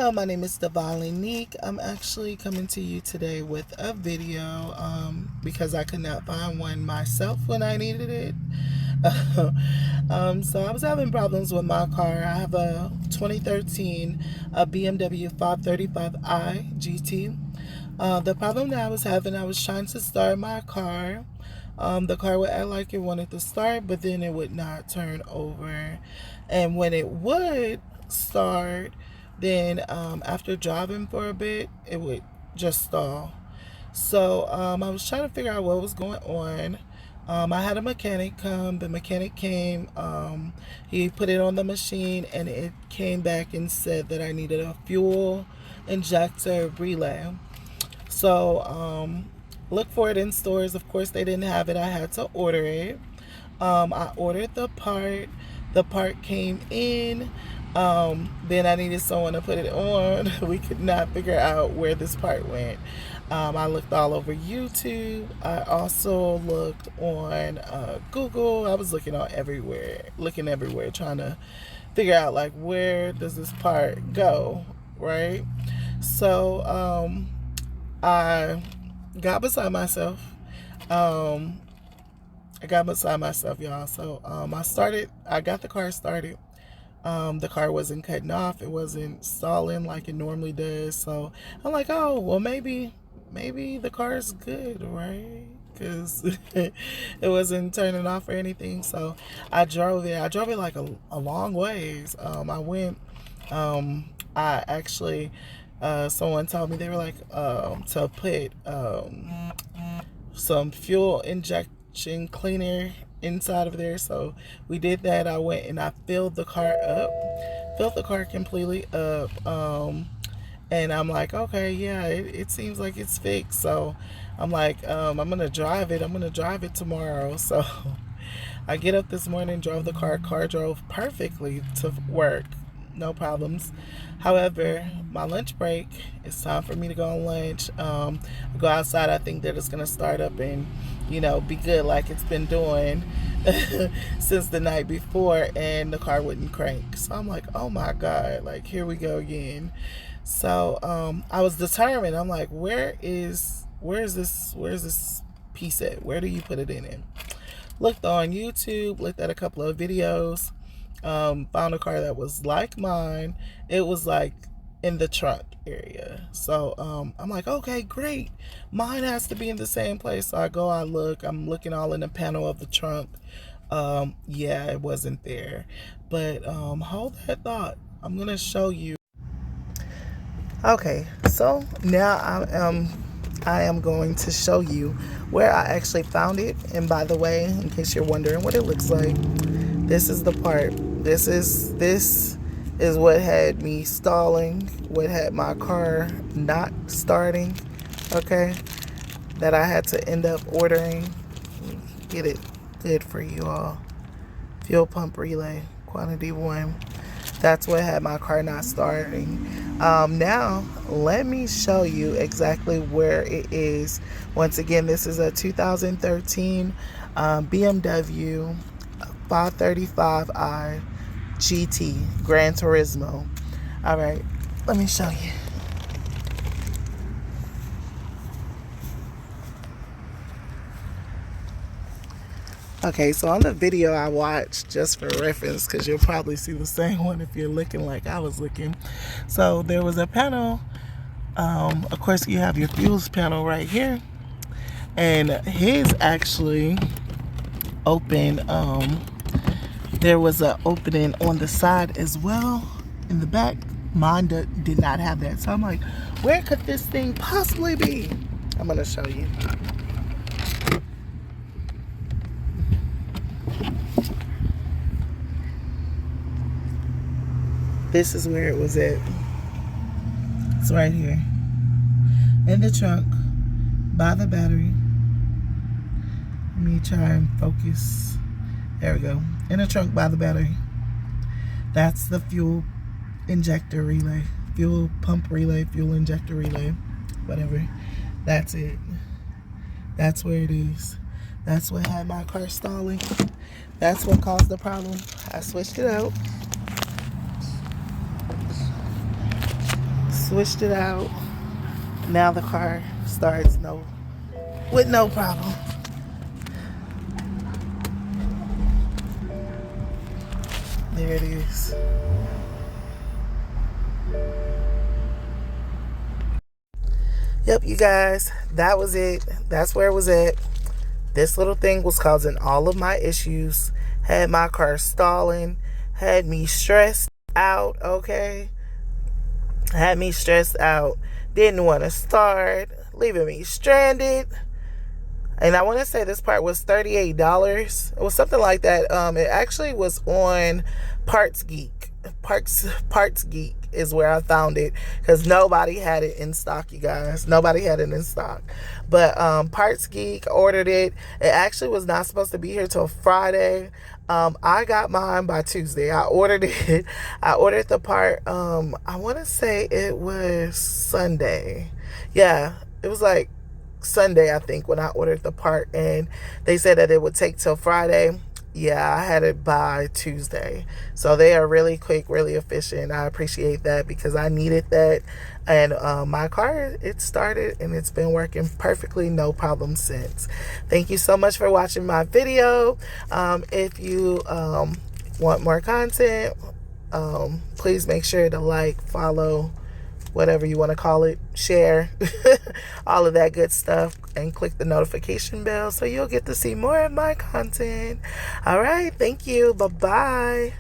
Hello, my name is Divinely Neek. I'm actually coming to you today with a video because I could not find one myself when I needed it. So I was having problems with my car. I have a 2013 BMW 535i GT. The problem that I was having, I was trying to start my car. The car would act like it wanted to start, but then it would not turn over. And when it would start, then after driving for a bit, it would just stall. So I was trying to figure out what was going on. I had a mechanic come. The mechanic came. He put it on the machine, and it came back and said that I needed a fuel injector relay. So look for it in stores. Of course, they didn't have it. I had to order it. I ordered the part. The part came in. Then I needed someone to put it on. We could not figure out where this part went. I looked all over YouTube. I also looked on Google. I was looking everywhere, trying to figure out like where does this part go, right? So I got beside myself. Y'all. So I got the car started. The car wasn't cutting off. It wasn't stalling like it normally does. So I'm like, oh, well, maybe the car's good, right? Because it wasn't turning off or anything. So I drove it. I drove it like a long ways. I went, I actually, someone told me they were like, to put some fuel injection cleaner inside of there. So we did that. I went and I filled the car completely up. And I'm like, okay, yeah, it seems like it's fixed. So I'm like, I'm gonna drive it tomorrow. So I get up this morning, drove the car drove perfectly to work, no problems. However, my lunch break, it's time for me to go on lunch. Go outside. I think that it's gonna start up and be good like it's been doing since the night before, and the car wouldn't crank. So I'm like, oh my God, like here we go again. So I was determined. I'm like, where is this piece at? Where do you put it in? Looked on YouTube, looked at a couple of videos, found a car that was like mine. It was like in the trunk area. So I'm like, okay, great. Mine has to be in the same place. So I'm looking all in the panel of the trunk. Yeah, it wasn't there. But hold that thought. I'm gonna show you. Okay, so now I am going to show you where I actually found it. And by the way, in case you're wondering what it looks like, this is the part. This is what had me stalling, what had my car not starting, okay? That I had to end up ordering. Get it good for you all. Fuel pump relay, quantity 1. That's what had my car not starting. Now, let me show you exactly where it is. Once again, this is a 2013 BMW 535i GT Gran Turismo. All right, let me show you. Okay, so on the video I watched, just for reference, because you'll probably see the same one if you're looking like I was looking. So there was a panel. Of course, you have your fuels panel right here. And his actually open. There was an opening on the side as well in the back. Mine did not have that. So I'm like, where could this thing possibly be? I'm going to show you. This is where it was at. It's right here. In the trunk, by the battery. Let me try and focus. There we go. In the trunk by the battery. That's the fuel injector relay. Fuel pump relay, fuel injector relay. Whatever. That's it. That's where it is. That's what had my car stalling. That's what caused the problem. I switched it out. switched it out. Now the car starts with no problem. There it is. Yep, you guys, that was it. That's where it was at. This little thing was causing all of my issues. Had my car stalling. Had me stressed out, okay? Had me stressed out. Didn't want to start. Leaving me stranded. And I want to say this part was $38. It was something like that. It actually was on Parts Geek. Parts Geek is where I found it, because nobody had it in stock, you guys. Nobody had it in stock. But Parts Geek ordered it. It actually was not supposed to be here till Friday. I got mine by Tuesday. I ordered it. I ordered the part. I want to say it was Sunday. Yeah, it was like Sunday, I think, when I ordered the part, and they said that it would take till Friday. Yeah, I had it by Tuesday. So they are really quick, really efficient. I appreciate that, because I needed that. And my car, it started and it's been working perfectly, no problem since. Thank you so much for watching my video. If you want more content, please make sure to like, follow, whatever you want to call it, share, all of that good stuff, and click the notification bell so you'll get to see more of my content. All right, thank you. Bye-bye.